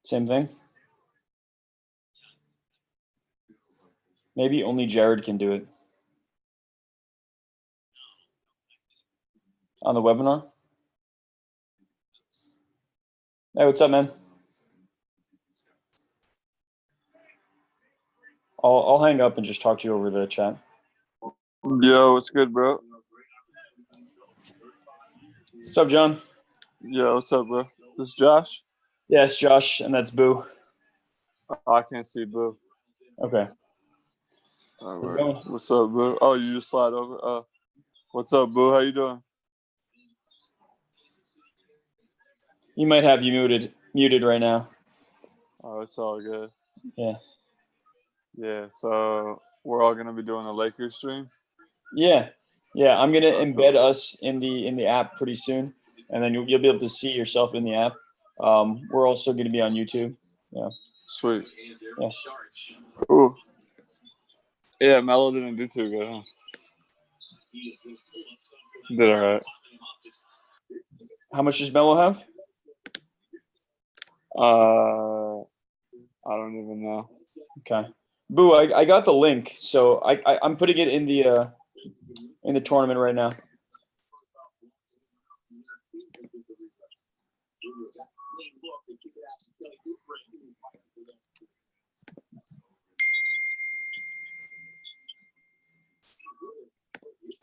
Same thing. Maybe only Jared can do it. On the webinar? Hey, what's up, man? I'll hang up and just talk to you over the chat. Yo, what's good, bro? What's up, John? Yo, what's up, bro? This is Josh? Yeah, it's Josh, and that's Boo. Oh, I can't see Boo. Okay. All right. What's up, Boo? Oh, you just slide over. What's up, Boo? How you doing? You might have you muted right now. Oh, it's all good. Yeah. Yeah, so we're all gonna be doing a Lakers stream? Yeah. I'm gonna embed us in the app pretty soon, and then you'll be able to see yourself in the app. We're also gonna be on YouTube. Yeah. Sweet. Yeah. Ooh. Yeah, Melo didn't do too good, huh? Did all right. How much does Melo have? I don't even know. Okay. Boo, I got the link, so I'm putting it in the tournament right now.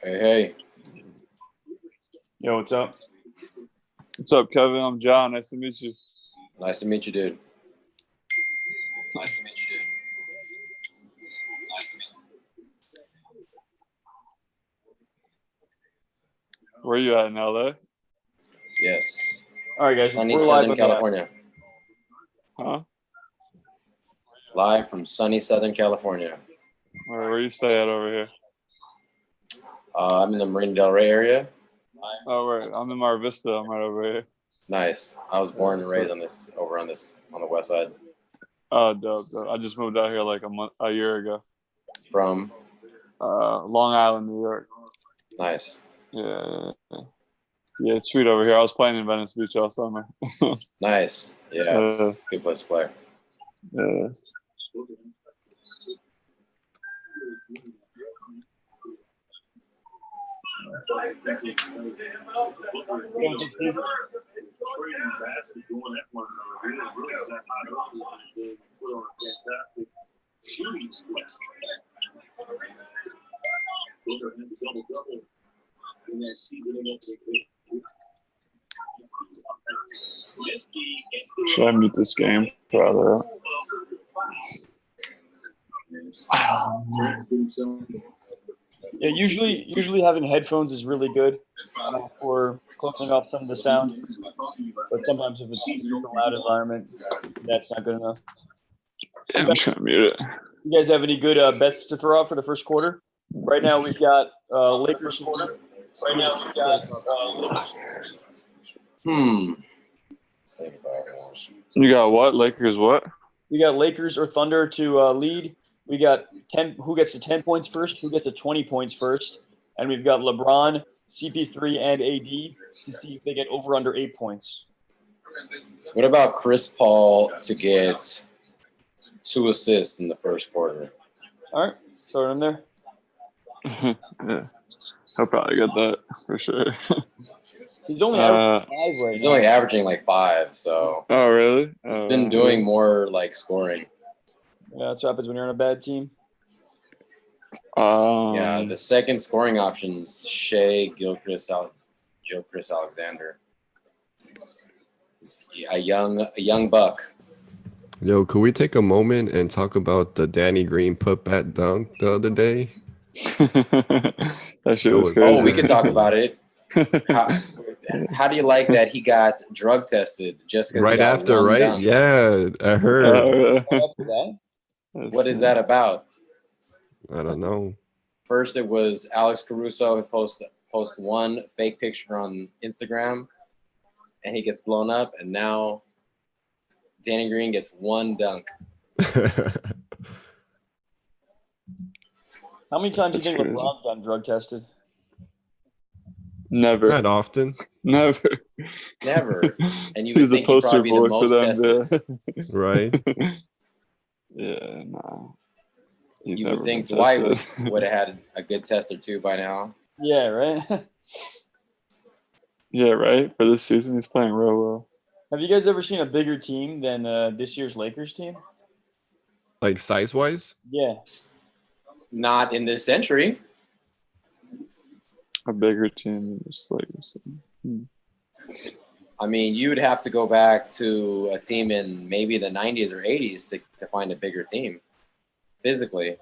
Hey. Yo, what's up? What's up, Kevin? I'm John. Nice to meet you. Nice to meet you, dude. Nice to meet you, dude. Nice to meet you. Where you at in LA? Yes. All right, guys. Sunny We're Southern live California. Huh? Live from sunny Southern California. Where you stay at over here? I'm in the Marina Del Rey area. Oh, right. I'm in Mar Vista. I'm right over here. Nice. I was born and raised on the west side. Oh, dope. I just moved out here like a year ago. From? Long Island, New York. Nice. Yeah, it's sweet over here. I was playing in Venice Beach all summer. Nice. Yeah, it's a good place to play. Yeah. Should I mute this game? Probably. Yeah, usually having headphones is really good for closing off some of the sound. But sometimes if it's a loud environment, that's not good enough. Yeah, I'm just gonna mute it. You guys have any good bets to throw out for the first quarter? Right now we've got Lakers quarter. Right now we've got You got what? Lakers what? We got Lakers or Thunder to lead. We got 10. Who gets to 10 points first? Who gets to 20 points first? And we've got LeBron, CP3, and AD to see if they get over under 8 points. What about Chris Paul to get 2 assists in the first quarter? All right, throw it in there. Yeah, I'll probably get that for sure. He's only averaging 5 right now. He's only averaging like 5, so. Oh, really? He's been doing more like scoring. Yeah, that's what happens when you're on a bad team. Yeah, the second scoring option's Shea Gilchrist Alexander. He's a young buck. Yo, could we take a moment and talk about the Danny Green putback dunk the other day? That shit was crazy. Oh, we can talk about it. How do you like that he got drug tested just because right after, right? Dunk? Yeah, I heard. What is that about? I don't know. First, it was Alex Caruso who post one fake picture on Instagram, and he gets blown up, and now Danny Green gets 1 dunk. How many times do you think LeBron's gotten drug tested? Never. Not often. Never. Never. And you would He's a think he'd poster probably be the boy for most them. tested. Right? Yeah, nah. He's You never would think been Dwight tested. would have had a good test or two by now. Yeah, right. Yeah, right. For this season, he's playing real well. Have you guys ever seen a bigger team than this year's Lakers team? Like size wise? Yeah. Not in this century. A bigger team than the Lakers. I mean, you would have to go back to a team in maybe the 90s or 80s to find a bigger team physically.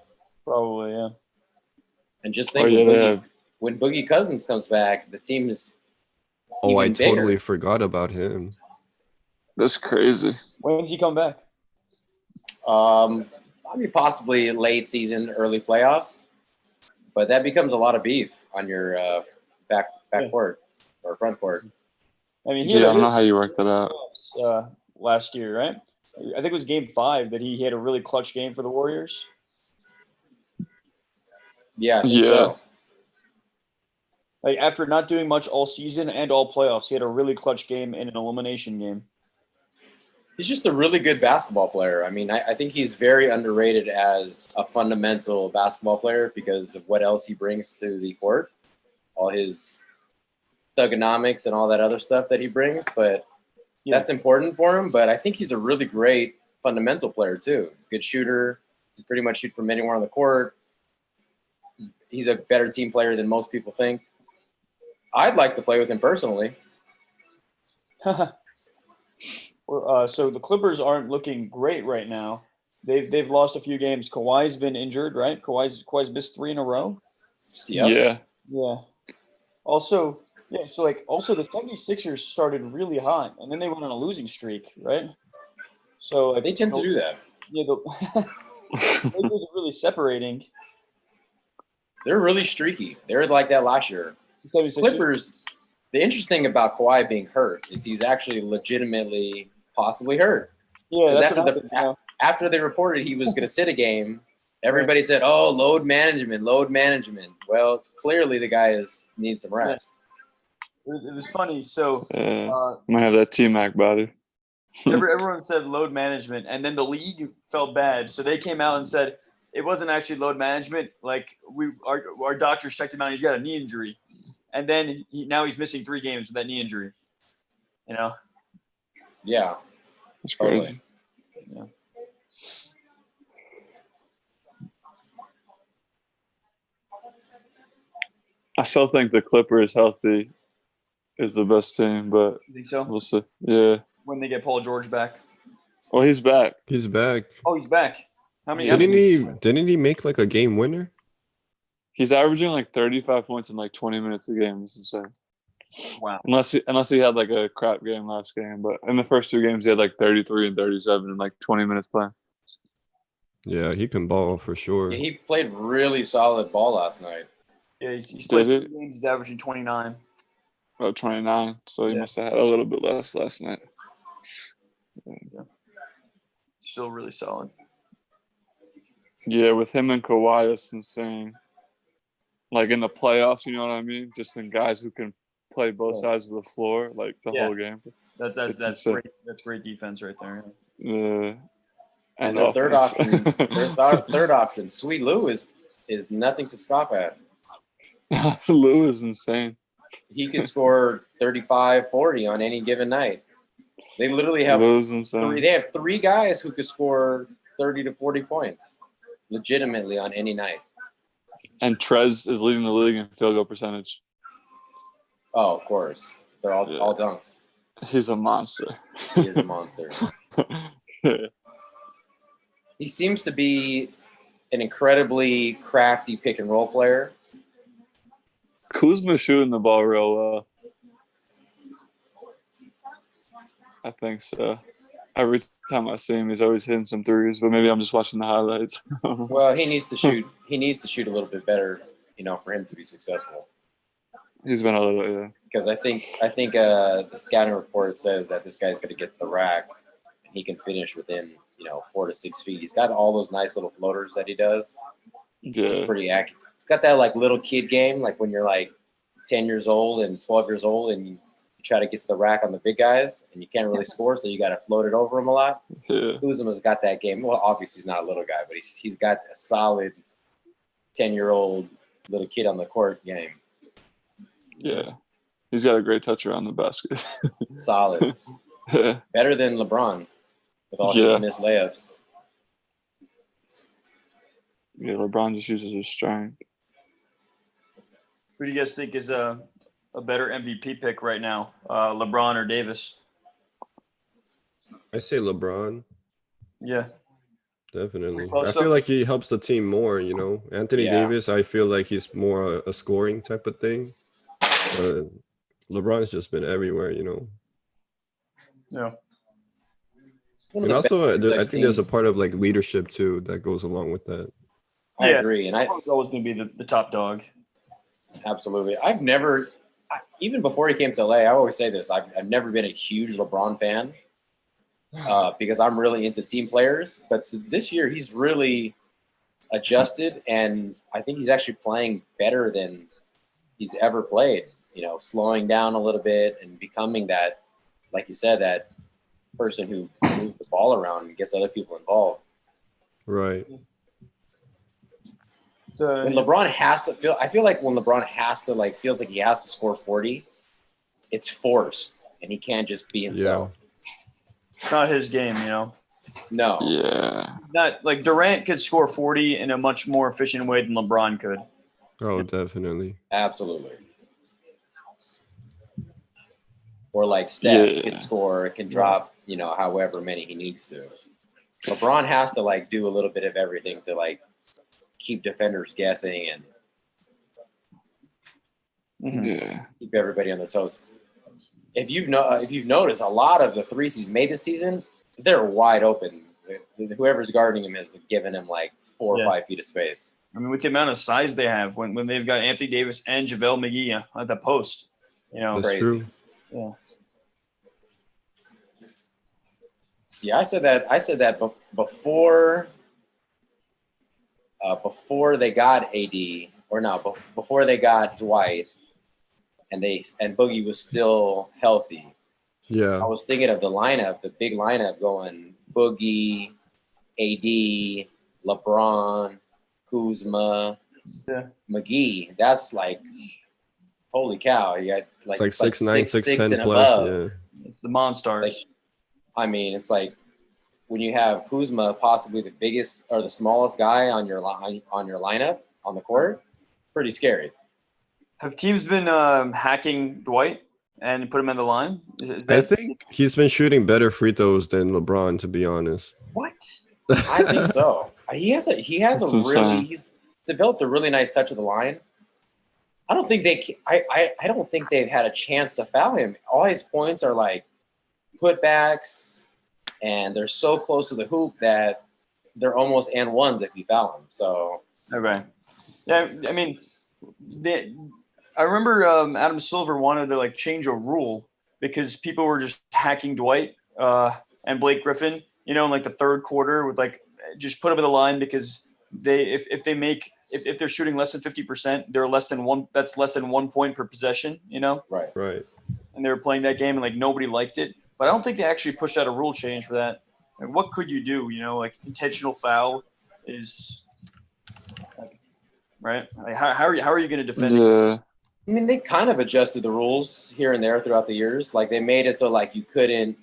Probably, yeah. And just Oh, think yeah, when Boogie Cousins comes back, the team is Oh, I even bigger. totally forgot about him. That's crazy. When does he come back? I mean, possibly late season, early playoffs. But that becomes a lot of beef on your back court or front court. I mean, Yeah, I don't know how you worked that out. Last year, right? I think it was Game 5 that he had a really clutch game for the Warriors. Yeah, I think Yeah. so. Like after not doing much all season and all playoffs, he had a really clutch game in an elimination game. He's just a really good basketball player. I mean, I think he's very underrated as a fundamental basketball player because of what else he brings to the court, all his thugonomics and all that other stuff that he brings. But that's important for him. But I think he's a really great fundamental player too. He's a good shooter. He pretty much shoot from anywhere on the court. He's a better team player than most people think. I'd like to play with him personally. So the Clippers aren't looking great right now. They've lost a few games. Kawhi's been injured, right? Kawhi's missed 3 in a row. Yep. Yeah. Also, the 76ers started really hot, and then they went on a losing streak, right? So They tend to do that. Yeah, the Lakers are really separating. They're really streaky. They were like that last year. 76ers. Clippers, the interesting about Kawhi being hurt is he's actually legitimately possibly hurt. Yeah, that's after they reported he was going to sit a game, everybody said, "Oh, load management." Well, clearly the guy needs some rest. It was funny. So might have that T-Mac body. everyone said load management, and then the league felt bad, so they came out and said it wasn't actually load management. Like our doctors checked him out, and he's got a knee injury, and then now he's missing 3 games with that knee injury. You know? Yeah, that's crazy. Yeah. I still think the Clippers healthy is the best team, but You think so? we'll see. Yeah. When they get Paul George back. Well, he's back. He's back. Oh, he's back. How many? Didn't he make like a game winner? He's averaging like 35 points in like 20 minutes a game. It's insane. Wow. Unless he had like a crap game last game, but in the first 2 games he had like 33 and 37 in like 20 minutes playing. Yeah, he can ball for sure. Yeah, he played really solid ball last night. Yeah, he's played 2 games. He's averaging 29. About 29, so he must have had a little bit less last night. Yeah. Still really solid. Yeah, with him and Kawhi, it's insane. Like in the playoffs, you know what I mean? Just in guys who can play both sides of the floor, like the whole game. That's great. That's great defense right there. Yeah. And their third option, Sweet Lou, is nothing to scoff at. Lou is insane. He could score 35, 40 on any given night. They literally have they have 3 guys who could score 30 to 40 points legitimately on any night. And Trez is leading the league in field goal percentage. Oh, of course. They're all dunks. He's a monster. He is a monster. He seems to be an incredibly crafty pick and roll player. Kuzma's shooting the ball real well. I think so. Every time I see him, he's always hitting some threes, but maybe I'm just watching the highlights. Well, he needs to shoot. He needs to shoot a little bit better, for him to be successful. He's been a little, yeah. Because I think the scouting report says that this guy's going to get to the rack and he can finish within 4 to 6 feet. He's got all those nice little floaters that he does. Yeah. He's pretty accurate. It's got that like little kid game, like when you're like 10 years old and 12 years old and You try to get to the rack on the big guys, and you can't really score, so you got to float it over them a lot. Yeah. Kuzma's got that game. Well, obviously he's not a little guy, but he's got a solid 10-year-old little kid on the court game. Yeah. He's got a great touch around the basket. Solid. Yeah. Better than LeBron with all his missed layups. Yeah, LeBron just uses his strength. Who do you guys think is a better MVP pick right now, LeBron or Davis? I say LeBron. Yeah, Definitely. Close I feel up. like he helps the team more, you know. Anthony Yeah. Davis, I feel like he's more a scoring type of thing. But LeBron's just been everywhere, you know. yeah. One of And the also, best I've I think there's a seen. part of like leadership too that goes along with that. I Yeah. agree, and I LeBron's always going to be the top dog. absolutely. Even before he came to LA, I always say this. I've never been a huge LeBron fan because I'm really into team players. But this year, he's really adjusted, and I think he's actually playing better than he's ever played. You know, slowing down a little bit and becoming that, like you said, that person who moves the ball around and gets other people involved. Right. When LeBron has to feel, I feel like when LeBron has to feels like he has to score 40, it's forced, and he can't just be himself. It's not his game, you know. No. Yeah. Not like Durant could score 40 in a much more efficient way than LeBron could. Oh, definitely. Absolutely. Or like Steph Yeah. can score, can drop, you know, however many he needs to. LeBron has to do a little bit of everything to keep defenders guessing and Mhm. Yeah. keep everybody on their toes. If you've noticed, a lot of the threes he's made this season, they're wide open. Whoever's guarding him has given him 4 or 5 feet of space. I mean, with the amount of size they have when they've got Anthony Davis and JaVale McGee at the post, you know. That's crazy. true. Yeah. Yeah, I said that before they got AD, or no, before they got Dwight, and Boogie was still healthy. I Yeah. was thinking of the big lineup going Boogie, AD, LeBron, Kuzma, Yeah. McGee. That's holy cow! You got It's like 6'9", 6'10" and plus. above. Yeah. It's the Monstars. I mean, it's when you have Kuzma, possibly the biggest or the smallest guy on your lineup on the court, pretty scary. Have teams been hacking Dwight and put him in the line? I think he's been shooting better free throws than LeBron, to be honest. What? I think so. He's developed a really nice touch of the line. I don't think I don't think they've had a chance to foul him. All his points are putbacks, and they're so close to the hoop that they're almost and ones if you foul them. So Okay. Yeah, I mean, I remember Adam Silver wanted to change a rule because people were just hacking Dwight and Blake Griffin, you know, in the third quarter with just put them in the line because if they're shooting less than 50%, they're less than one. That's less than 1 point per possession, you know. right. And they were playing that game and nobody liked it. But I don't think they actually pushed out a rule change for that. What could you do? You know, intentional foul is right. How are you going to defend it? Yeah. I mean, they kind of adjusted the rules here and there throughout the years. They made it so you couldn't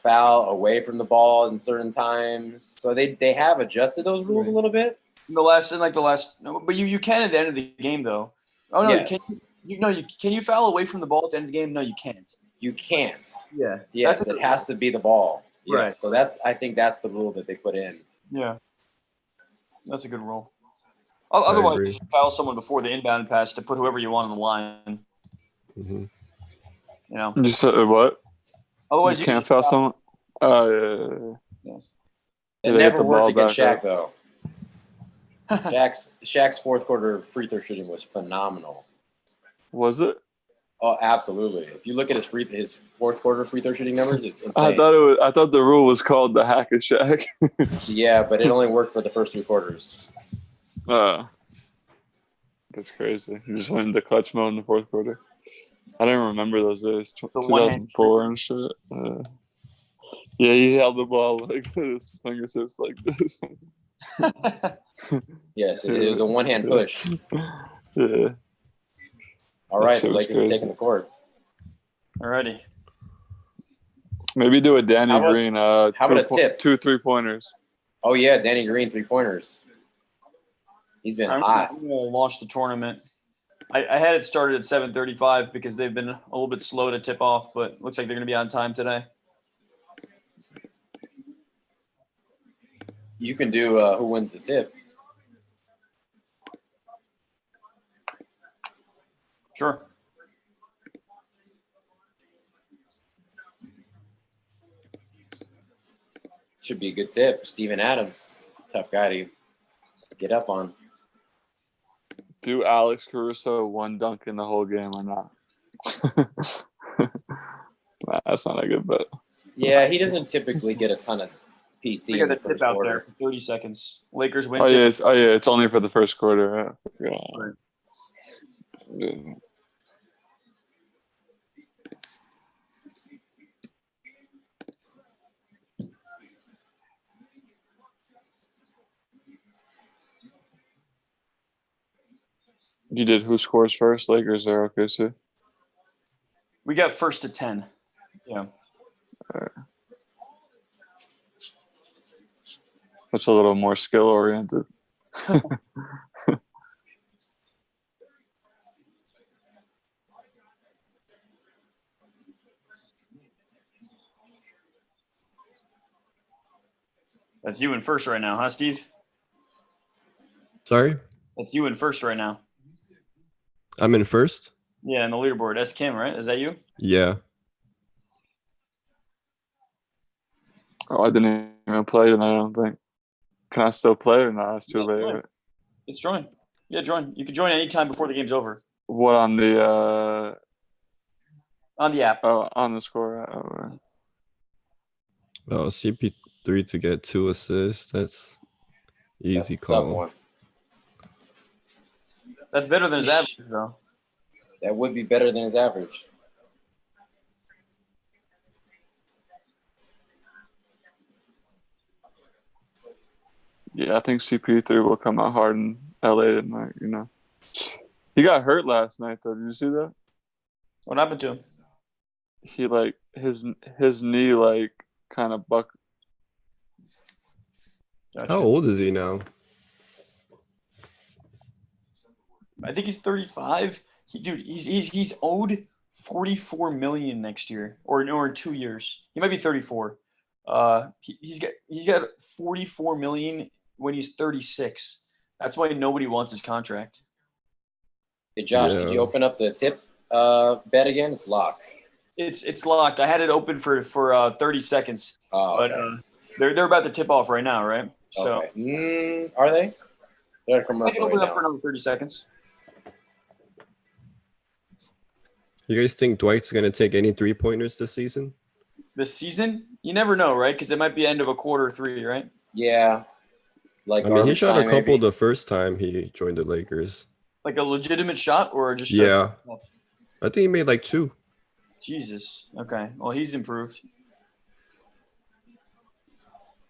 foul away from the ball in certain times. So they have adjusted those rules a little bit. In the last, but you can at the end of the game though. Oh no, Yes. can you foul away from the ball at the end of the game? No, you can't. You can't. Yeah. Yes, it has to be the ball. Yeah, Right. So I think that's the rule that they put in. Yeah. That's a good rule. I Otherwise, agree. you should foul someone before the inbound pass to put whoever you want on the line. Hmm. You know. You said what? Otherwise, You can't foul someone? Oh, yeah. It Yeah, they never get the worked ball against back Shaq though. Shaq's fourth quarter free throw shooting was phenomenal. Was it? Oh, absolutely. If you look at his fourth quarter free throw shooting numbers, it's insane. I thought the rule was called the hack of Shaq. Yeah, but it only worked for the first 3 quarters. That's crazy. He just went into clutch mode in the fourth quarter. I didn't remember those days. The one-hand 2004 and shit. Yeah, he held the ball like with his fingertips like this. Yes, it was a one-hand push. Yeah. All right, the shit was Lakers are crazy. taking the court. Alrighty. Maybe do a Danny How about- Green. how about a tip? 2 3-pointers. Oh yeah, Danny Green 3-pointers. He's been I'm hot. going to launch the tournament. I had it started at 7:35 because they've been a little bit slow to tip off, but looks like they're going to be on time today. You can do who wins the tip. Sure. Should be a good tip. Steven Adams, tough guy to get up on. Do Alex Caruso 1 dunk in the whole game or not? Nah, that's not a good bet. Yeah, he doesn't typically get a ton of PT We in got the the tip first out quarter. there for 30 seconds. Lakers win. Oh tip. yeah, it's only for the first quarter. Yeah. Right. Yeah. You did who scores first, Lakers or OKC? We got first to 10. Yeah. That's a little more skill oriented. That's you in first right now, huh, Steve? Sorry, That's you in first right now. I'm in first. Yeah, in the leaderboard. S. Kim, right? Is that you? Yeah. Oh, I didn't even play tonight, I don't think. Can I still play or not? It's too Yeah, late. join. Right? It's join. Yeah, join. You can join anytime before the game's over What on the on the app. on the score? Oh, CP3 to get 2 assists. That's easy That's a tough call. one. That's better than his average, though. That would be better than his average. Yeah, I think CP3 will come out hard in LA tonight. You know, he got hurt last night though. Did you see that? What happened to him? He like his knee like kind of buck. Gotcha. How old is he now? I think he's 35. He's owed 44 million next year, or in 2 years. He might be 34. He's got 44 million when he's 36. That's why nobody wants his contract. Hey, Josh, Yeah. did you open up the tip bet again? It's locked. It's locked. I had it open for 30 seconds, Oh, but okay. they're about to tip off right now, right? So Okay. Are they? They're a I can commercial open right it up for now. another 30 seconds. You guys think Dwight's gonna take any 3-pointers this season? This season, you never know, right? Because it might be end of a quarter 3, right? Yeah. Like I mean, he garbage shot a time, couple maybe? the first time he joined the Lakers. Like a legitimate shot, or just Yeah. I think he made like 2. Jesus. Okay. Well, he's improved.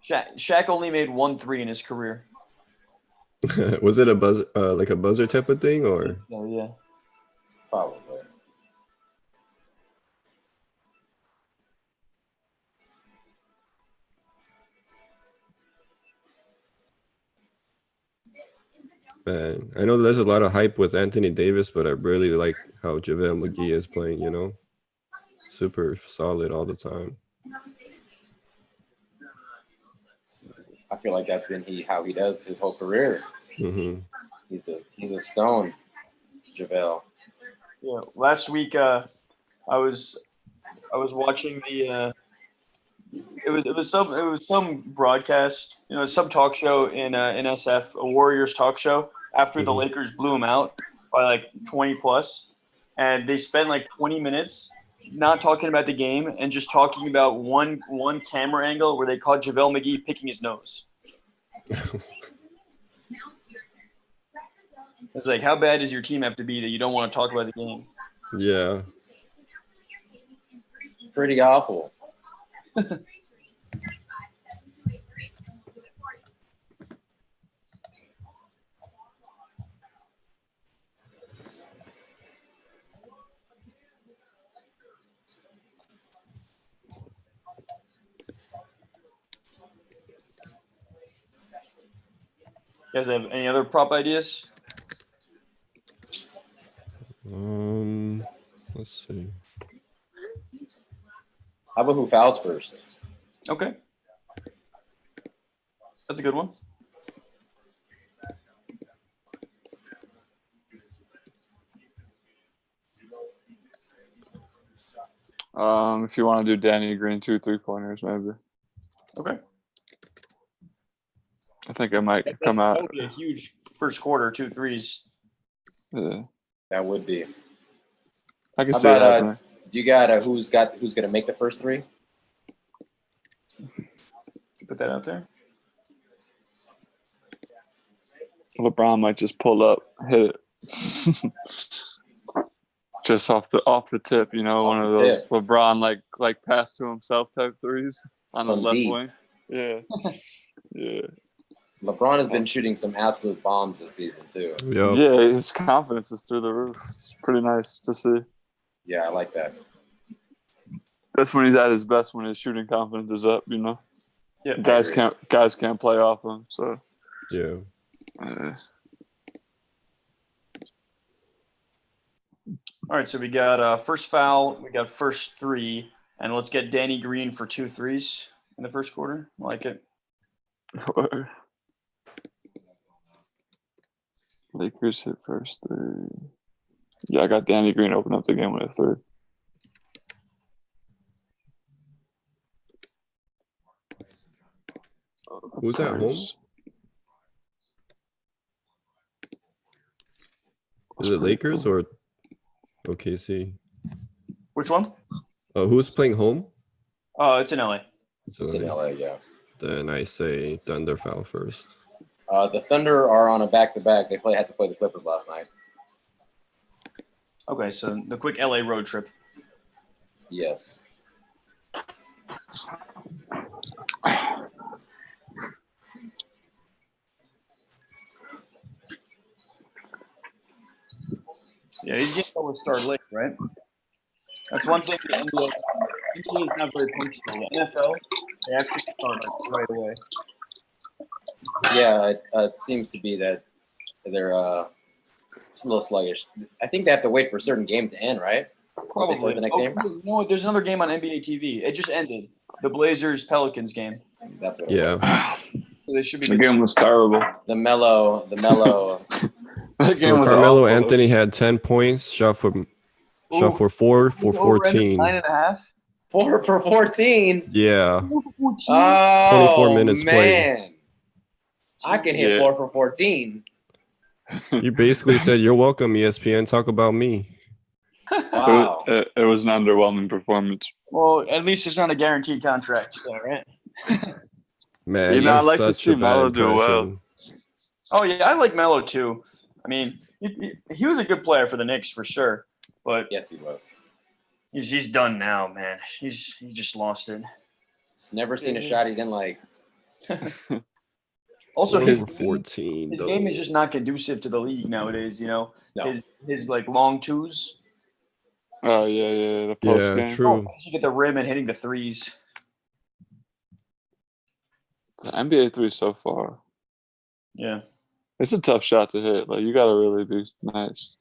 Shaq only made 1 3 in his career. Was it a buzzer type of thing, or? So yeah. Probably. Man, I know there's a lot of hype with Anthony Davis, but I really like how JaVale McGee is playing, you know? Super solid all the time. I feel like that's been how he does his whole career. Hmm. He's a stone, JaVale. Yeah. Last week, I was watching the. It was some broadcast, some talk show in SF, a Warriors talk show after the Mhm. Lakers blew him out by like 20 plus, and they spent like 20 minutes not talking about the game and just talking about one camera angle where they caught JaVale McGee picking his nose. It's like, how bad does your team have to be that you don't want to talk about the game? Yeah. pretty awful. You guys have any other prop ideas? Let's see. How about who fouls first? Okay. That's a good one. If you want to do Danny Green 2 3-pointers, maybe. Okay. I think it might come That out. would be a huge first quarter, 2 threes. Yeah. That would be. I can How see it about happening. do you got who's gonna make the first three? Put that out there. LeBron might just pull up, hit it. Just off the tip, you know, Off one of the those tip. LeBron like pass to himself type threes on the From left deep. wing. Yeah. Yeah. LeBron has been shooting some absolute bombs this season too. Yep. Yeah, his confidence is through the roof. It's pretty nice to see. Yeah, I like that. That's when he's at his best, when his shooting confidence is up, you know. Yeah. Guys can't play off him, so Yeah. All right, so we got first foul, we got first three, and let's get Danny Green for 2 threes in the first quarter. I like it. Lakers hit first three. Yeah, I got Danny Green open up the game with a third. Who's at home? Is it Lakers or OKC? Which one? Who's playing home? It's in LA. It's It's in LA. LA, yeah. Then I say Thunder foul first. The Thunder are on a back-to-back. They had to play the Clippers last night. Okay, so the quick LA road trip. Yes. Yeah, these games always start late, right? That's one thing the NBA is not very punctual. The NFL, they actually start right away. Yeah, it seems to be that they're it's a little sluggish. I think they have to wait for a certain game to end, right? Before they start Probably. the next game. You know what? There's another game on NBA TV. It just ended. The Blazers-Pelicans game. That's what it was. Yeah. So they should be The good. game was terrible. The mellow. That game So was Carmelo awful. Anthony had 10 points, shot for 4 for Over under 14. 9.5. 4 for 14. Yeah. 14. Oh, 24 minutes played. man. I can hit Yeah. 4 for 14. You basically said, "You're welcome, ESPN. Talk about me." Wow. It was an underwhelming performance. Well, at least it's not a guaranteed contract, so, right? Man, You know, I that's like to such see a bad Melo do well. impression. Oh, yeah, I like Melo, too. I mean, he was a good player for the Knicks, for sure. But Yes, he was. he's done now, man. He just lost it. Just never seen a shot he didn't like. Also, 4 his for 14. his though. game is just not conducive to the league nowadays, you know? No. His like, long twos. Oh, yeah. The post Yeah, game. true. You get the rim and hitting the threes. The NBA 3 so far. Yeah. It's a tough shot to hit. Like, you got to really be nice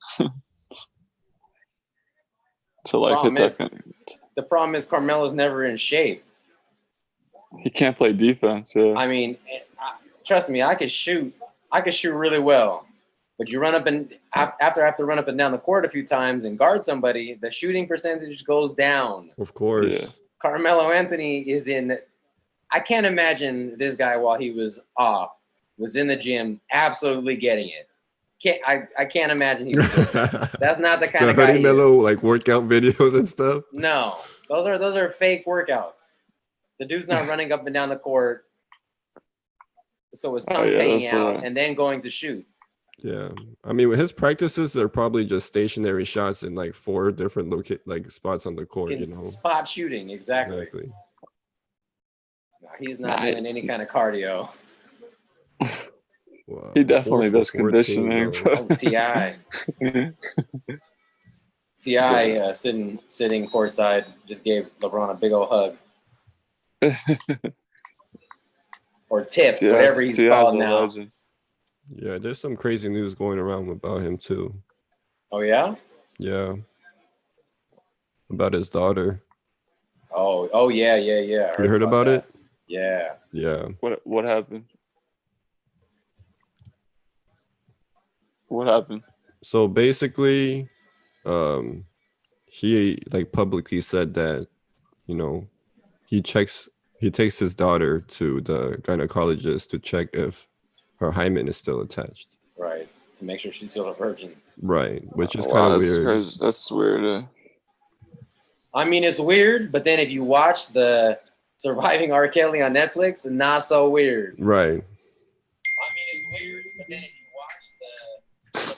to, like, Problem hit is- that kind of. The problem is Carmelo's never in shape. He can't play defense, yeah. I mean, trust me, I could shoot. I could shoot really well. But you run up and after I have to run up and down the court a few times and guard somebody, the shooting percentage goes down. Of course. Yeah. Carmelo Anthony is in. I can't imagine this guy while he was off was in the gym absolutely getting it. I can't imagine he was doing it. That's not the kind The of guy Honey he Mellow is. like workout videos and stuff. No, those are fake workouts. The dude's not running up and down the court, so his tongue's yeah, hanging that's out right. and then going to shoot. Yeah, I mean, with his practices, they're probably just stationary shots in like 4 different spots on the court. You know, Spot shooting, exactly. exactly. No, he's not doing any kind of cardio. Wow. He definitely 4 does for 14, conditioning. bro. Oh, Ti. Ti sitting courtside just gave LeBron a big old hug. Or tip, whatever he's called now. Legend. Yeah, there's some crazy news going around about him too. Oh yeah? Yeah. About his daughter. Oh yeah. You heard about it? Yeah. Yeah. What happened? What happened? So basically, he like publicly said that, you know, he takes his daughter to the gynecologist to check if her hymen is still attached. Right. To make sure she's still a virgin. Right. Which is kind of weird. Crazy. That's weird. I mean, it's weird, but then if you watch the Surviving R. Kelly on Netflix, not so weird. Right. I mean, it's weird, but then if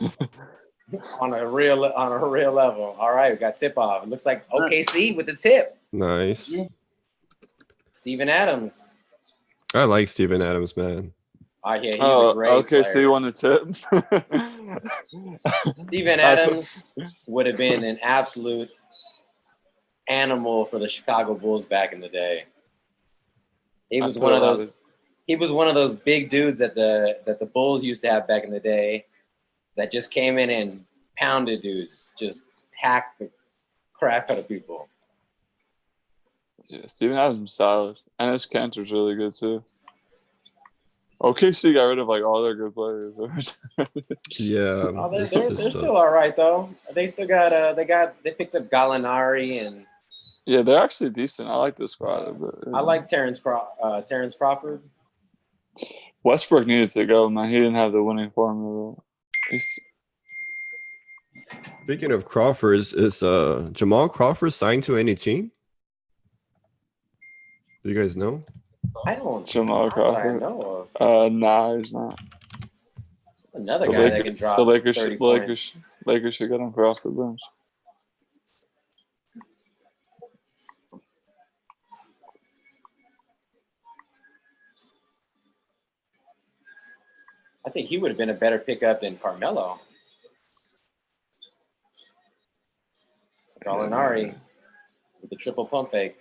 you watch the on a real level. All right, we got tip off. It looks like OKC with the tip. Nice. Steven Adams. I like Steven Adams, man. Yeah, he's a great player. So you want a tip? Steven Adams would have been an absolute animal for the Chicago Bulls back in the day. He was one of those. He was one of those big dudes that the Bulls used to have back in the day, that just came in and pounded dudes, just hacked the crap out of people. Yeah, Steven Adams is solid, and his Cantor's really good too. OKC got rid of like all their good players. Yeah. Oh, they're still all right though. They still got they picked up Gallinari and. Yeah, they're actually decent. I like this squad. I like Terrence Crawford. Westbrook needed to go, man. He didn't have the winning formula. Speaking of Crawford, is Jamal Crawford signed to any team? Do you guys know? I don't. Jamal Crawford. I know of. Nah, he's not. Another guy that can drop. The Lakers 30 points. Lakers should get him for off the bench. I think he would have been a better pickup than Carmelo. Gallinari with the triple pump fake.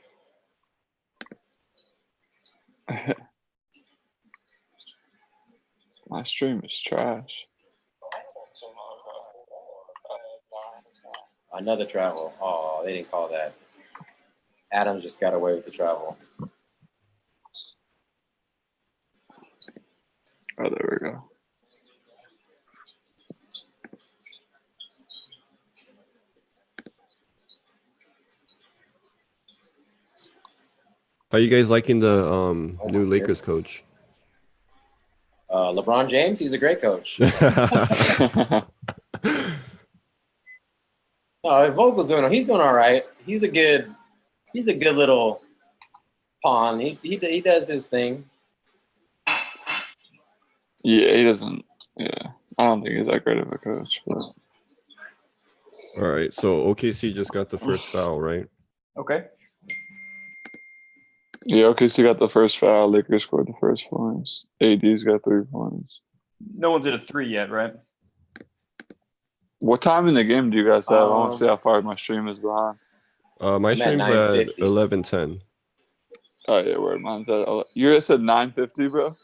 My stream is trash. Another travel. Oh, they didn't call that. Adams just got away with the travel. Oh, there we go. How you guys liking the new Lakers coach? LeBron James, he's a great coach. No, Vogel's he's doing all right. He's a good little pawn. He does his thing. Yeah, he doesn't. Yeah, I don't think he's that great of a coach. But. All right, so OKC just got the first foul, right? Okay. Yeah, OKC got the first foul. Lakers scored the first points. AD's got 3 points. No one's at a 3 yet, right? What time in the game do you guys have? I want to see how far my stream is behind. My stream's at 11:10. Oh yeah, where mine's at? You guys said 9:50, bro?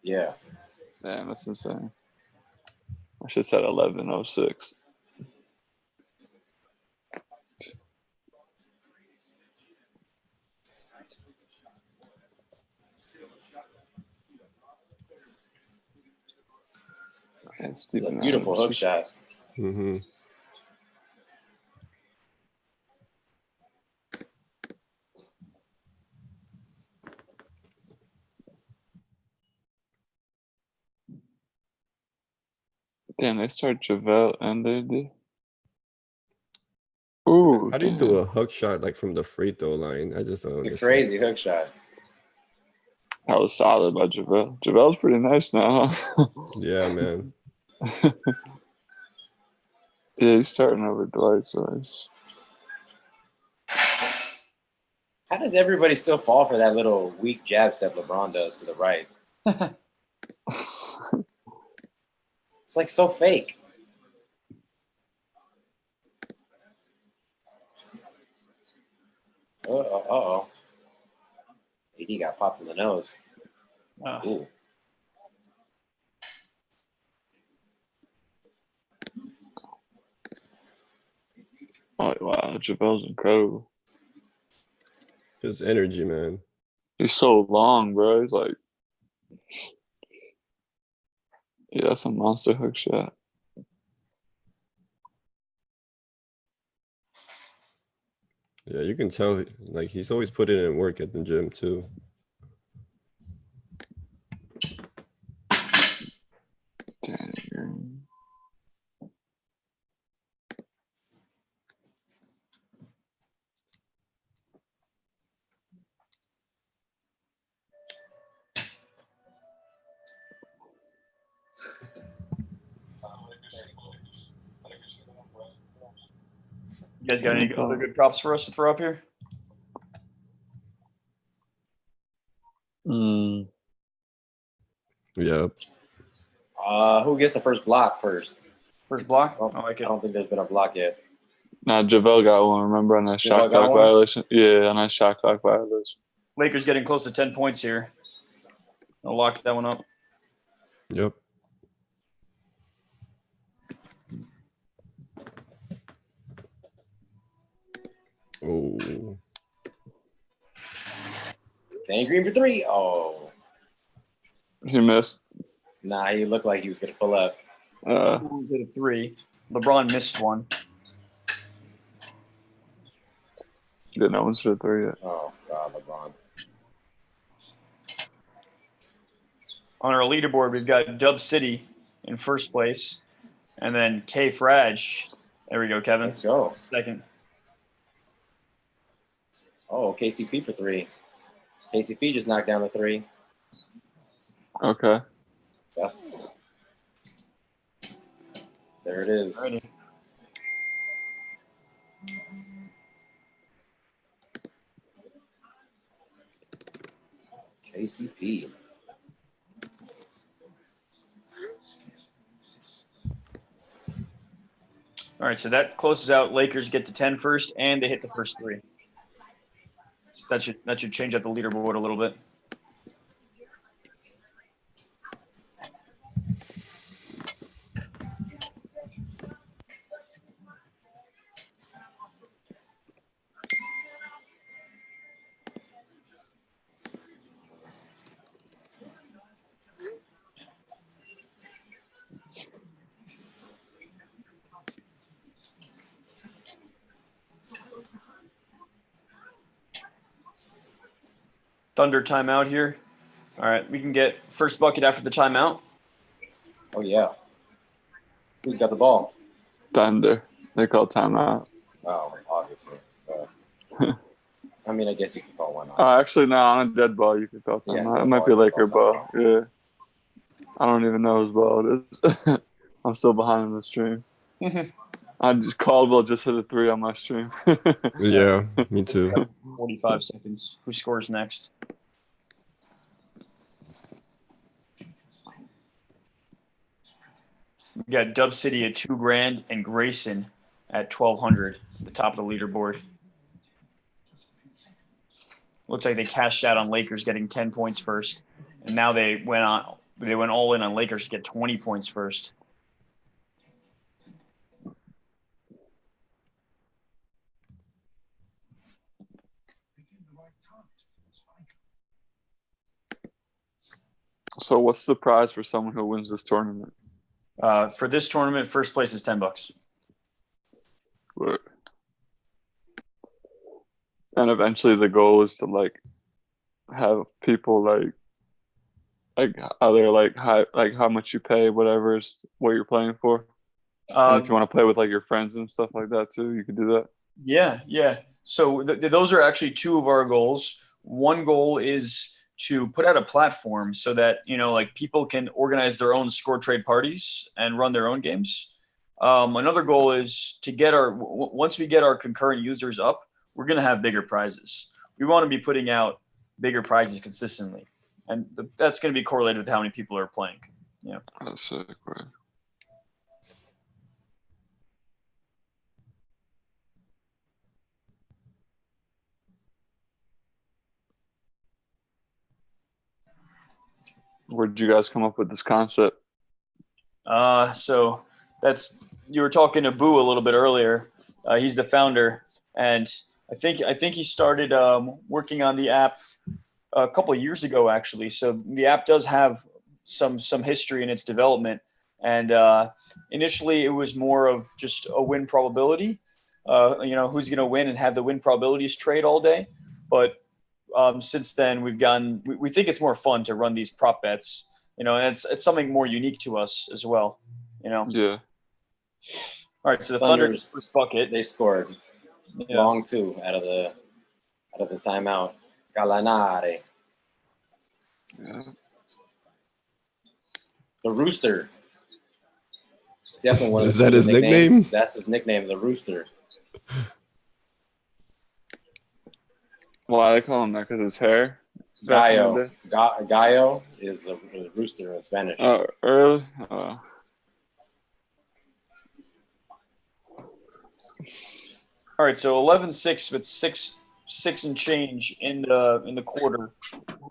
Yeah. Damn, that's insane. I should say 11:06. It's a beautiful hook shot. Mm-hmm. Damn, they start JaVale and AD. Ooh, How do you do a hook shot like from the free throw line? I just don't understand. It's a crazy hook shot. That was solid by JaVale. JaVale's pretty nice now, huh? Yeah, man. Yeah, he's starting over Dwight, so it's How does everybody still fall for that little weak jab step LeBron does to the right? It's like so fake. Uh-oh. AD got popped in the nose. Ooh. oh wow, JaVale's incredible. His energy, man. He's so long, bro. He's like, yeah, that's a monster hook shot. Yeah, you can tell. Like he's always putting in work at the gym too. Dang. You guys got any other good props for us to throw up here? Yeah. Who gets the first block first? First block? I don't think there's been a block yet. Nah, JaVale got one. Remember on that shot clock violation? Yeah, on that shot clock violation. Lakers getting close to 10 points here. I'll lock that one up. Yep. Oh. Danny Green for three. Oh. He missed. Nah, he looked like he was going to pull up. He's at a 3. LeBron missed one. Yeah, no one's hit a 3 yet. Oh, God, LeBron. On our leaderboard, we've got Dub City in first place. And then K Frage. There we go, Kevin. Let's go. Second. Oh, KCP for 3. KCP just knocked down the 3. Okay. Yes. There it is. Alrighty. KCP. All right, so that closes out. Lakers get to 10 first, and they hit the first 3. So that should change up the leaderboard a little bit. Thunder timeout here. All right, we can get first bucket after the timeout. Oh, yeah. Who's got the ball? Thunder. They call timeout. Oh, obviously. I mean, I guess you could call one. Actually, no, on a dead ball, you could call timeout. Yeah, it might be a Laker ball. Yeah. I don't even know whose ball it is. I'm still behind in the stream. Caldwell just hit a 3 on my stream. Yeah, me too. 45 seconds. Who scores next? We got Dub City at $2,000 and Grayson at 1,200, the top of the leaderboard. Looks like they cashed out on Lakers getting 10 points first, and now they went all in on Lakers to get 20 points first. So what's the prize for someone who wins this tournament? For this tournament, first place is $10. Right. And eventually the goal is to like have people like either like how much you pay, whatever is what you're playing for. And if you want to play with like your friends and stuff like that too, you could do that. Yeah. So those are actually 2 of our goals. One goal is to put out a platform so that, like people can organize their own score trade parties and run their own games. Another goal is to get once we get our concurrent users up, we're going to have bigger prizes. We want to be putting out bigger prizes consistently. And that's going to be correlated with how many people are playing. Yeah. That's sick, right? Where did you guys come up with this concept? So you were talking to Boo a little bit earlier. He's the founder, and I think he started working on the app a couple of years ago, actually. So the app does have some history in its development, and initially it was more of just a win probability. Who's going to win and have the win probabilities trade all day, but since then we think it's more fun to run these prop bets, and it's something more unique to us as well, Yeah. All right, so the Thunder's first bucket, they scored long 2 out of the timeout. Galanare. Yeah. The Rooster. It's definitely one of Is that his nickname? That's his nickname, the Rooster. Why they call him that? Because his hair? Gallo. Gallo is a rooster in Spanish. Oh, early? All right, so 11-6 with six and change in the quarter.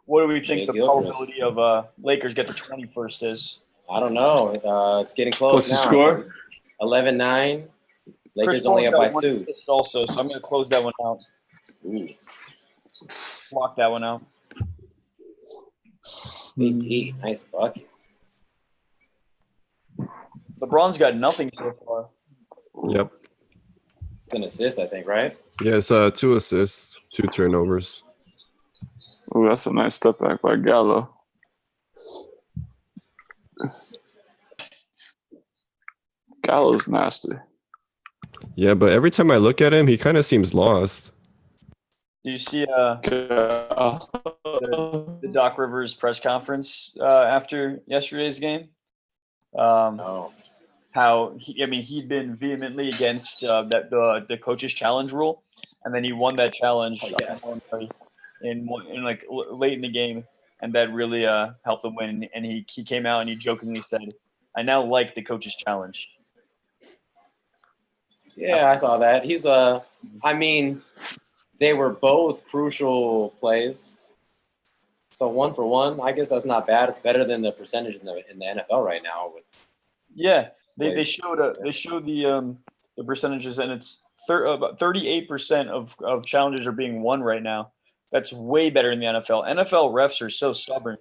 What do we think the probability of Lakers get to 21st is? I don't know. It's getting close. What's now. the score? 11-9. Lakers Chris only up by 2. assist also, so I'm going to close that one out. Ooh. Lock that one out. BP, nice bucket. LeBron's got nothing so far. Yep. It's an assist, I think, right? Yeah, it's 2 assists, 2 turnovers. Oh, that's a nice step back by Gallo. Gallo's nasty. Yeah, but every time I look at him, he kind of seems lost. Do you see the Doc Rivers press conference after yesterday's game? No. How he'd been vehemently against the coach's challenge rule, and then he won that challenge in like late in the game, and that really helped them win. And he came out and he jokingly said, "I now like the coach's challenge." Yeah, I saw that. He's they were both crucial plays. So 1 for 1, I guess that's not bad. It's better than the percentage in the NFL right now. Yeah, they showed the percentages, and it's about 38% of challenges are being won right now. That's way better in the NFL. NFL refs are so stubborn.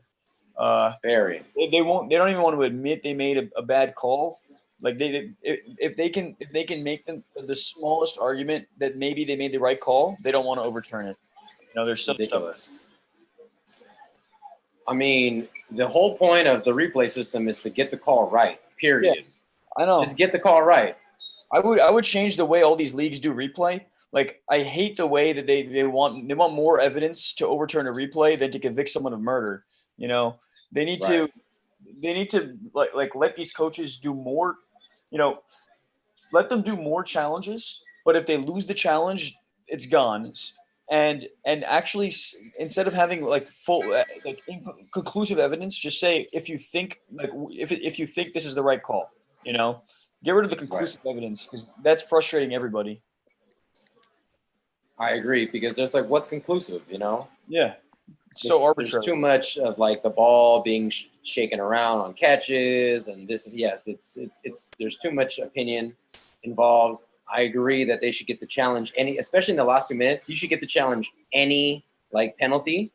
Very. They don't even want to admit they made a bad call. Like if they can make the smallest argument that maybe they made the right call, they don't want to overturn it. They're so ridiculous. I mean, the whole point of the replay system is to get the call right. Period. Yeah, I know. Just get the call right. I would change the way all these leagues do replay. Like, I hate the way that they want more evidence to overturn a replay than to convict someone of murder. They need to like let these coaches do more. Let them do more challenges. But if they lose the challenge, it's gone. And actually, instead of having like full conclusive evidence, just say if you think if you think this is the right call. Get rid of the conclusive evidence, because that's frustrating everybody. I agree, because there's what's conclusive, Yeah. So arbitrary. There's too much of the ball being shaken around on catches and this. Yes, it's there's too much opinion involved. I agree that they should get the challenge especially in the last 2 minutes. You should get the challenge any penalty,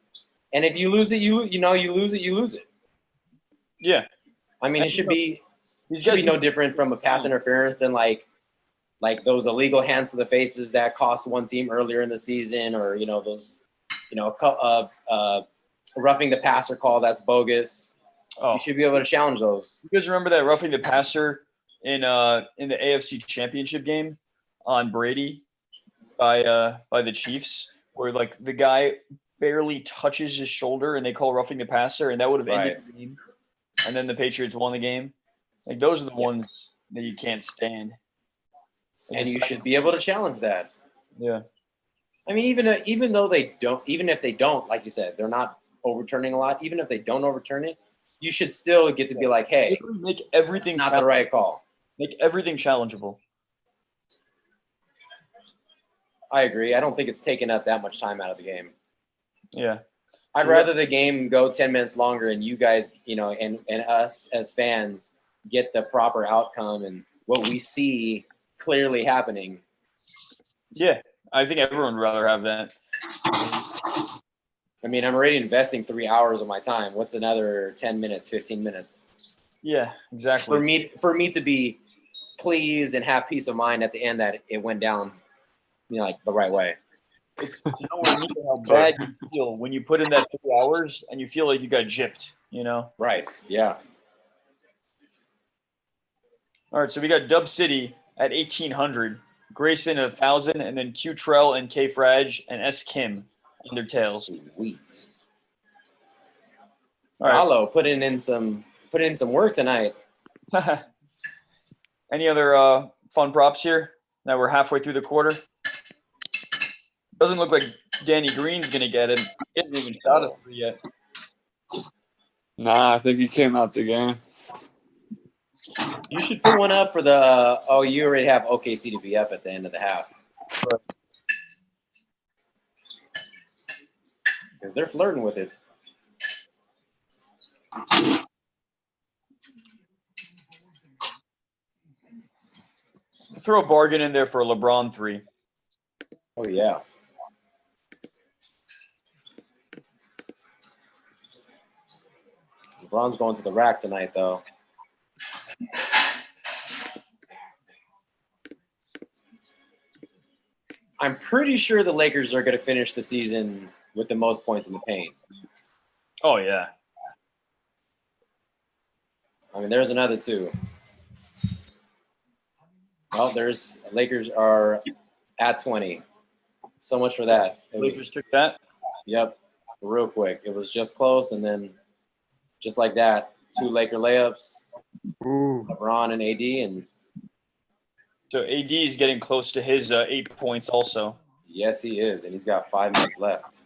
and if you lose it, you lose it. Yeah. I mean, it should be no different from a pass interference than like those illegal hands to the faces that cost one team earlier in the season, or those roughing the passer call that's bogus. You should be able to challenge those. You guys remember that roughing the passer in the AFC Championship game on Brady by the Chiefs, where the guy barely touches his shoulder, and they call roughing the passer, and that would have ended Right. the game. And then the Patriots won the game. Like those are the ones that you can't stand. Like, And it's you like- should be able to challenge that. Yeah. I mean, even though they don't, even if they don't, like you said, they're not overturning a lot. Even if they don't overturn it, you should still get to be like, hey, Make everything not the right call. Make everything challengeable. I agree. I don't think it's taken up that much time out of the game. Yeah. I'd So rather the game go 10 minutes longer and you guys, and us as fans get the proper outcome and what we see clearly happening. Yeah. I think everyone would rather have that. I mean, I'm already investing 3 hours of my time. What's another 10 minutes, 15 minutes? Yeah, exactly. For me to be pleased and have peace of mind at the end that it went down, like the right way. It's nowhere near how bad you feel when you put in that 3 hours and you feel like you got gypped, Right. Yeah. All right, so we got Dub City at 1,800, Grayson at 1,000, and then Q Trell and K Frage and S Kim on their tails. Sweet. All right. Gallo put in some work tonight. Any other fun props here? Now we're halfway through the quarter. Doesn't look like Danny Green's gonna get it. He hasn't even shot a 3 yet. Nah, I think he came out the game. You should put one up for the. You already have OKC to be up at the end of the half. Because they're flirting with it. Throw a bargain in there for a LeBron 3. Oh yeah. LeBron's going to the rack tonight, though. I'm pretty sure the Lakers are going to finish the season with the most points in the paint. Oh yeah. I mean, there's another 2. Well, Lakers are at 20. So much for that. Lakers took that. Yep, real quick. It was just close, and then just like that, 2 Laker layups, LeBron and AD, and So AD is getting close to his 8 points also. yes, he is, and he's got 5 minutes left.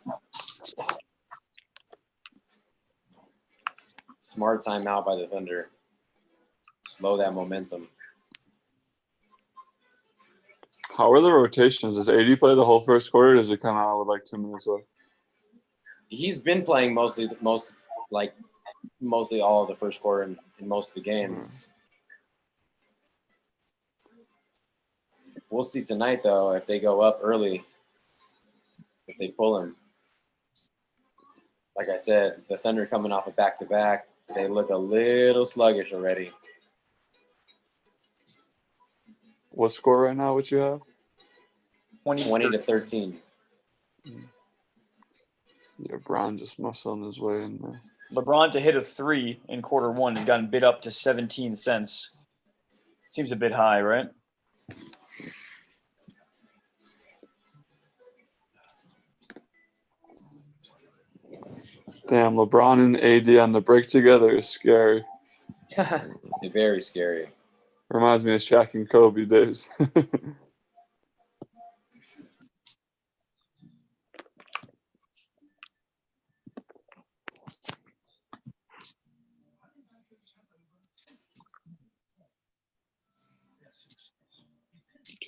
Smart timeout by the Thunder. Slow that momentum. How are the rotations? Does AD play the whole first quarter? Or does it come out with like 2 minutes left? He's been playing mostly all of the first quarter in most of the games. We'll see tonight, though, if they go up early, if they pull him. Like I said, the Thunder coming off a back-to-back, they look a little sluggish already. What score right now? What you have? 20 to 13. Yeah, Brown just muscling his way in there. LeBron to hit a 3 in quarter 1 has gotten bid up to 17 cents. Seems a bit high, right? Damn, LeBron and AD on the break together is scary. Very scary. Reminds me of Shaq and Kobe days.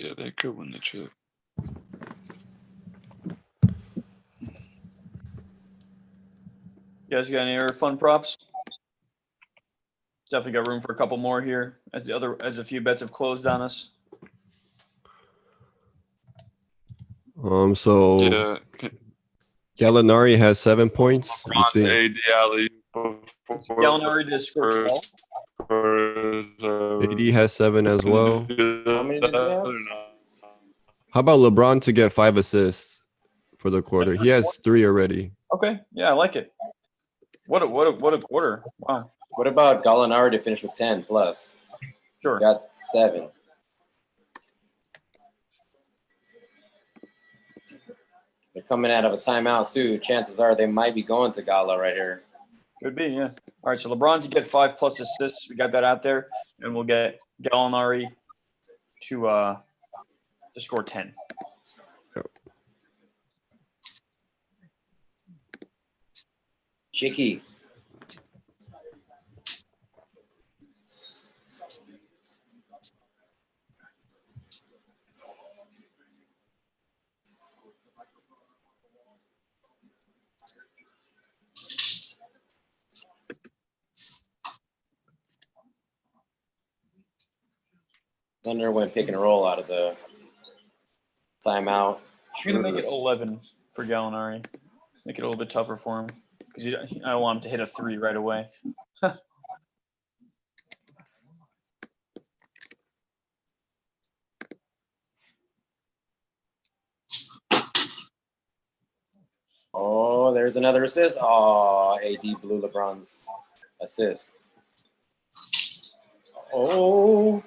Yeah, they could win the chip. You guys got any other fun props? Definitely got room for a couple more here as a few bets have closed on us. So Yeah, Gallinari has 7 points. You LeBron's think AD alley Gallinari to score 12. AD has 7 as well? How many does he have? How about LeBron to get 5 assists for the quarter? He has 3 already. Okay, yeah, I like it. What a quarter! Wow. What about Gallinari to finish with 10 plus? Sure. He's got 7. They're coming out of a timeout too. Chances are they might be going to Gala right here. Could be, yeah. All right, so LeBron to get 5+ assists. We got that out there, and we'll get Gallinari to score 10. Chicky. Thunder went pick and roll out of the timeout. I'm going to make it 11 for Gallinari. Make it a little bit tougher for him because I don't want him to hit a 3 right away. Oh, there's another assist. Oh, AD blew LeBron's assist. Oh.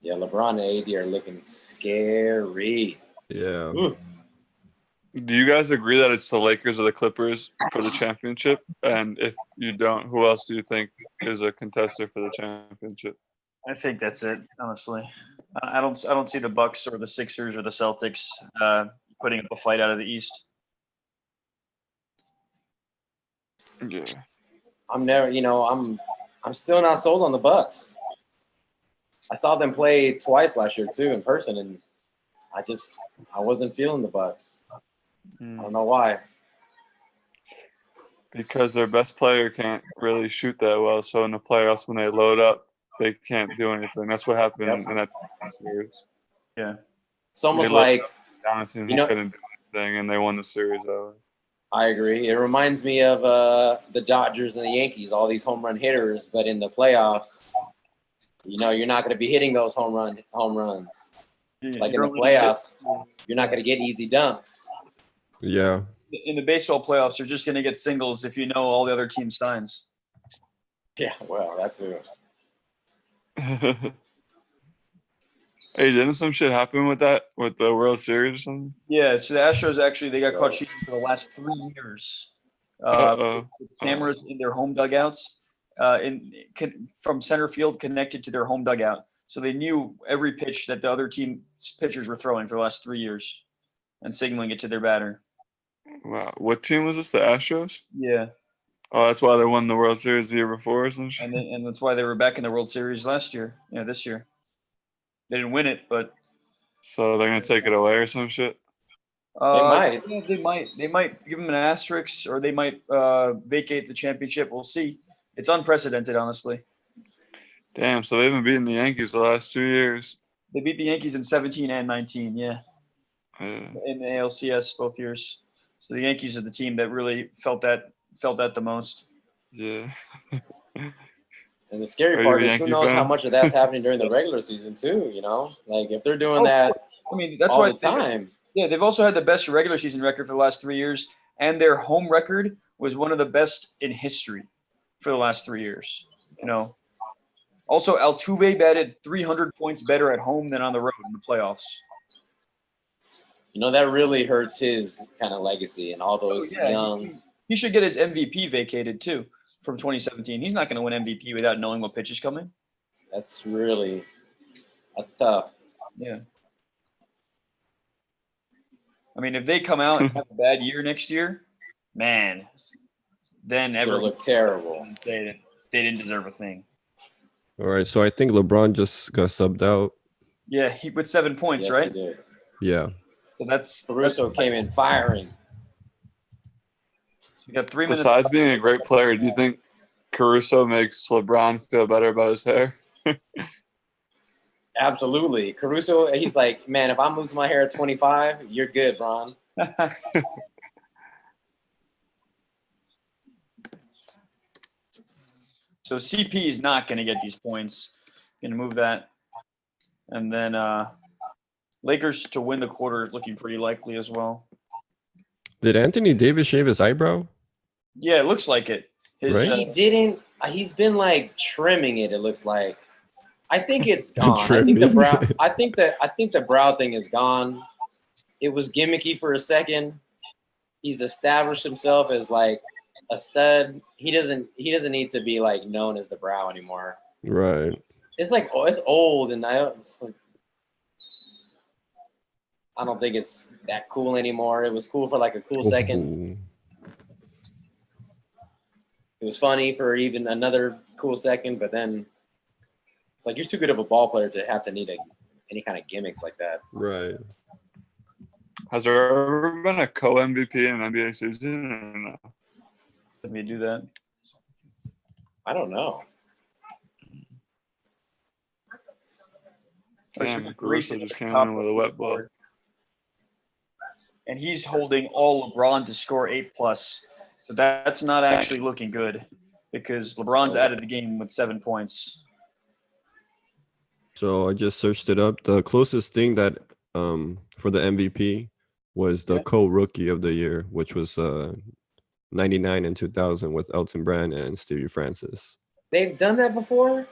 Yeah, LeBron and AD are looking scary. Yeah. Ooh. Do you guys agree that it's the Lakers or the Clippers for the championship? And if you don't, who else do you think is a contester for the championship? I think that's it, honestly. I don't see the Bucks or the Sixers or the Celtics putting up a fight out of the East. Yeah. I'm still not sold on the Bucks. I saw them play twice last year too in person, and I wasn't feeling the Bucks. I don't know why. Because their best player can't really shoot that well, so in the playoffs when they load up, they can't do anything. That's what happened in that series. Yeah. It's almost like Johnson couldn't do anything, and they won the series that way. I agree. It reminds me of the Dodgers and the Yankees, all these home run hitters, but in the playoffs, you're not going to be hitting those home runs. It's like in the playoffs, you're not going to get easy dunks. Yeah. In the baseball playoffs, you're just going to get singles if you know all the other team signs. Yeah, well, that too. Hey, didn't some shit happen with the World Series or something? Yeah, so the Astros they got caught cheating for the last 3 years. With cameras in their home dugouts, from center field connected to their home dugout. So they knew every pitch that the other team's pitchers were throwing for the last 3 years and signaling it to their batter. Wow. What team was this? The Astros? Yeah. Oh, that's why they won the World Series the year before or some shit? And that's why they were back in the World Series last year. Yeah, this year. They didn't win it, but so they're gonna take it away or some shit. They might. Yeah, they might give them an asterisk, or they might vacate the championship. We'll see. It's unprecedented, honestly. Damn. So they've been beating the Yankees the last 2 years. They beat the Yankees in 17 and 19. Yeah. Yeah. In the ALCS both years. So the Yankees are the team that really felt that the most. Yeah. And the scary part is who knows how much of that's happening during the regular season too, Like if they're doing that that's all why the time. They've also had the best regular season record for the last 3 years, and their home record was one of the best in history for the last 3 years. Also, Altuve batted 300 points better at home than on the road in the playoffs. That really hurts his kind of legacy and all those young. He should get his MVP vacated too from 2017. He's not going to win MVP without knowing what pitch is coming. That's tough. Yeah. I mean, if they come out and have a bad year next year, man, then everyone look terrible. They didn't deserve a thing. All right, so I think LeBron just got subbed out. Yeah, he with 7 points, Yes, right? He did. Yeah. So Caruso came in firing. So we got 3 minutes. Besides being a great player, do you think Caruso makes LeBron feel better about his hair? Absolutely. Caruso, he's like, man, if I'm losing my hair at 25, you're good, Bron. So CP is not going to get these points. Going to move that. And then Lakers to win the quarter looking pretty likely as well. Did Anthony Davis shave his eyebrow? Yeah, it looks like it. He didn't. He's been like trimming it, it looks like. I think it's gone. I think the brow. I think the brow thing is gone. It was gimmicky for a second. He's established himself as like a stud. He doesn't need to be like known as the brow anymore. Right. It's like it's old, and I don't think it's that cool anymore. It was cool for like a cool second. It was funny for even another cool second, but then it's like you're too good of a ball player to have to need any kind of gimmicks like that. Right. Has there ever been a co-MVP in an NBA season or no? Let me do that. I don't know. Damn, Caruso just came in with a wet ball. And he's holding all LeBron to score 8+. So that's not actually looking good because LeBron's out of the game with 7 points. So I just searched it up. The closest thing that for the MVP was the co-rookie of the year, which was 99 and 2000 with Elton Brand and Stevie Francis. They've done that before?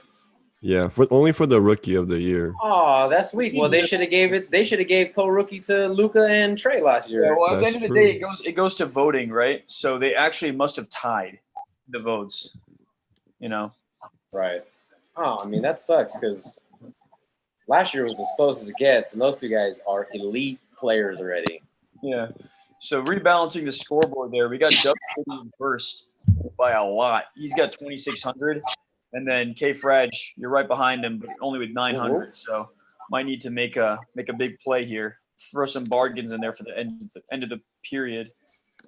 Yeah, only for the rookie of the year. Oh, that's weak. Well, they should have gave co-rookie to Luka and Trey last year. Yeah, well, at the end of the day, it goes to voting, right? So they actually must have tied the votes. You know. Right. Oh, I mean that sucks because last year was as close as it gets, and those two guys are elite players already. Yeah. So rebalancing the scoreboard there, we got Doug City in first by a lot. He's got 2,600. And then K Frag, you're right behind him, but only with 900. So might need to make a big play here. Throw some bargains in there for the end of the period.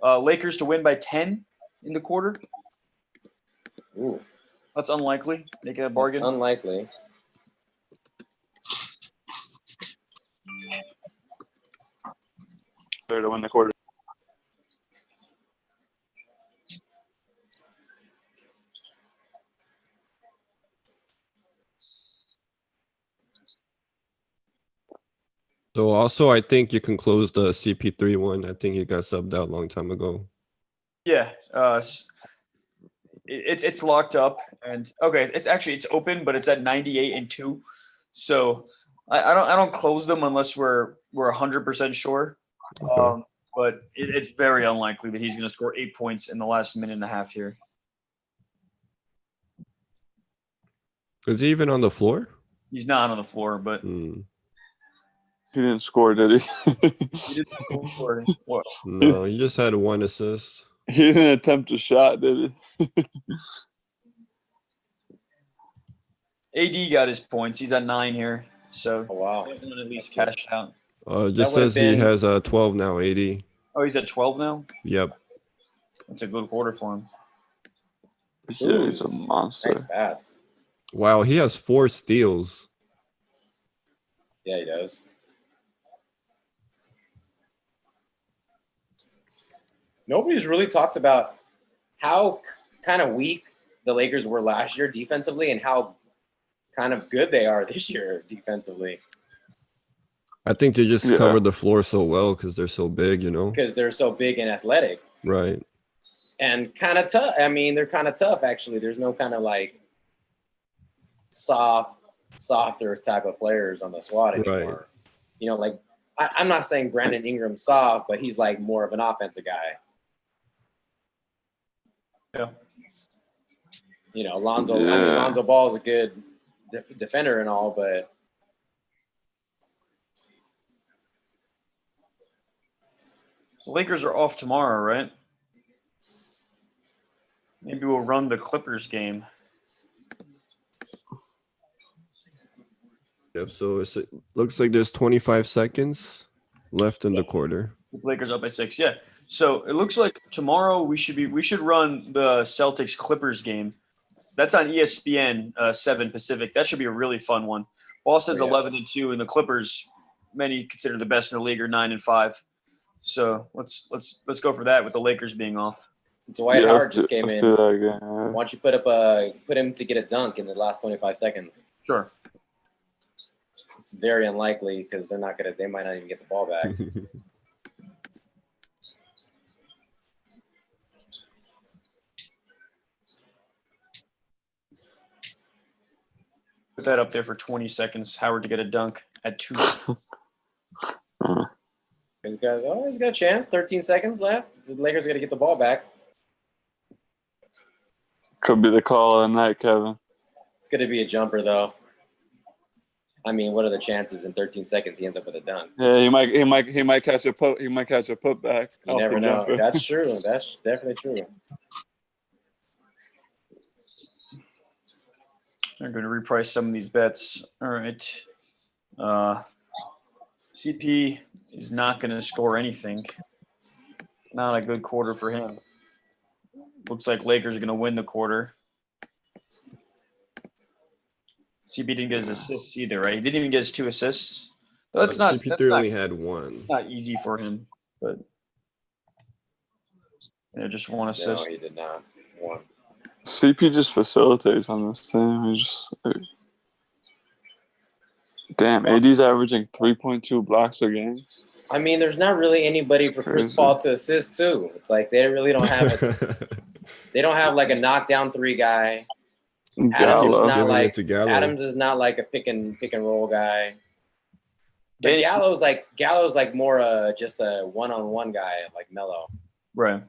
Lakers to win by 10 in the quarter. Ooh, that's unlikely. Make a bargain. Unlikely. Better to win the quarter. So also, I think you can close the CP3 one. I think he got subbed out a long time ago. Yeah, it's locked up, and okay, it's open, but it's at 98 and 2. So I don't close them unless we're 100% sure. Okay. But it's very unlikely that he's going to score 8 points in the last minute and a half here. Is he even on the floor? He's not on the floor, but. He didn't score, did he? He didn't score. What? No, he just had 1 assist. He didn't attempt a shot, did he? AD got his points. He's at 9 here. So wow. At least cash out. It just says he has 12 now, 80. Oh, he's at 12 now? Yep. That's a good quarter for him. Yeah, he's a monster. Nice pass. Wow, he has 4 steals. Yeah, he does. Nobody's really talked about how kind of weak the Lakers were last year defensively and how kind of good they are this year defensively. I think they just covered the floor so well because they're so big, you know? Because they're so big and athletic. Right. And kind of tough. I mean, they're kind of tough, actually. There's no kind of like softer type of players on the squad anymore. Right. You know, like I'm not saying Brandon Ingram's soft, but he's like more of an offensive guy. Yeah. You know, Lonzo Ball is a good defender and all, but the Lakers are off tomorrow, right? Maybe we'll run the Clippers game. Yep, so it looks like there's 25 seconds left in the quarter. Lakers up by 6, yeah. So it looks like tomorrow we should run the Celtics Clippers game. That's on ESPN 7 Pacific. That should be a really fun one. Boston's 11 and 2, and the Clippers, many consider the best in the league, are 9 and 5. So let's go for that with the Lakers being off. Dwight Howard just came in. Do that again. Why don't you put him to get a dunk in the last 25 seconds? Sure. It's very unlikely because they might not even get the ball back. Put that up there for 20 seconds. Howard to get a dunk at 2. He's got a chance. 13 seconds left. The Lakers got to get the ball back. Could be the call of the night, Kevin. It's going to be a jumper, though. I mean, what are the chances in 13 seconds he ends up with a dunk? Yeah, he might catch a putback. You never know. That's true. That's definitely true. They're going to reprice some of these bets. All right. CP is not going to score anything. Not a good quarter for him. Looks like Lakers are going to win the quarter. CP didn't get his assists either, right? He didn't even get his 2 assists. So that's not. CP3 only had 1. Not easy for him, but just 1 assist. No, he did not. 1. CP just facilitates on this team. He's just damn. AD's averaging 3.2 blocks a game. I mean, there's not really anybody for Chris Paul to assist too. It's like they really don't have they don't have like a knockdown 3 guy. Adams is not like a pick and roll guy. But Gallo's like more just a one-on-one guy like Melo. Right.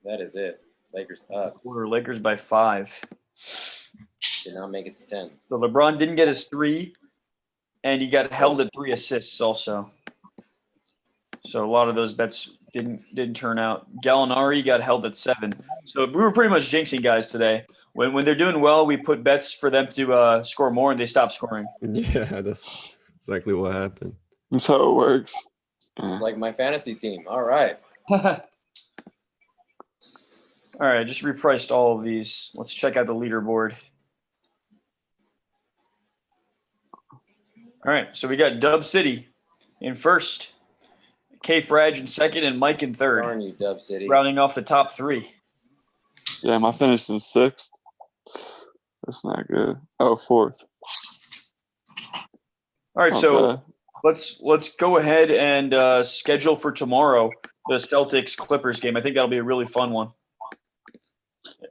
That is it. Lakers up. Quarter Lakers by 5. Did not make it to 10. So LeBron didn't get his 3, and he got held at 3 assists also. So a lot of those bets didn't turn out. Gallinari got held at 7. So we were pretty much jinxing guys today. When they're doing well, we put bets for them to score more, and they stop scoring. Yeah, that's exactly what happened. That's how it works. It's like my fantasy team. All right. All right, I just repriced all of these. Let's check out the leaderboard. All right, so we got Dub City in first, K-Frag in second, and Mike in third. Darn you, Dub City. Rounding off the top 3. Yeah, I finished in 6th. That's not good. Oh, 4th. All right, so let's go ahead and schedule for tomorrow the Celtics-Clippers game. I think that'll be a really fun one.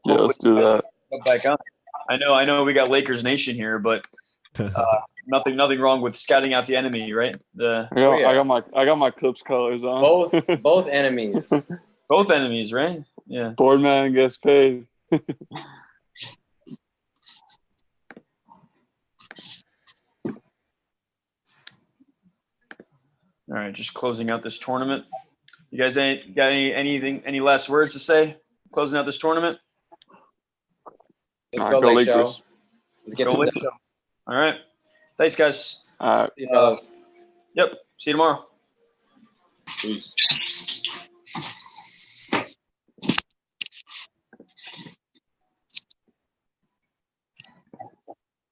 Yeah, let's do that. Back on. I know we got Lakers Nation here, but nothing wrong with scouting out the enemy, right? I got my Clips colors on. Both enemies. Both enemies, right? Yeah. Boardman gets paid. All right, just closing out this tournament. You guys got any last words to say? Closing out this tournament. Let's go Lakers. Show. Let's get this done. All right. Thanks, guys. All right. See you, fellas. Yep. See you tomorrow. Peace.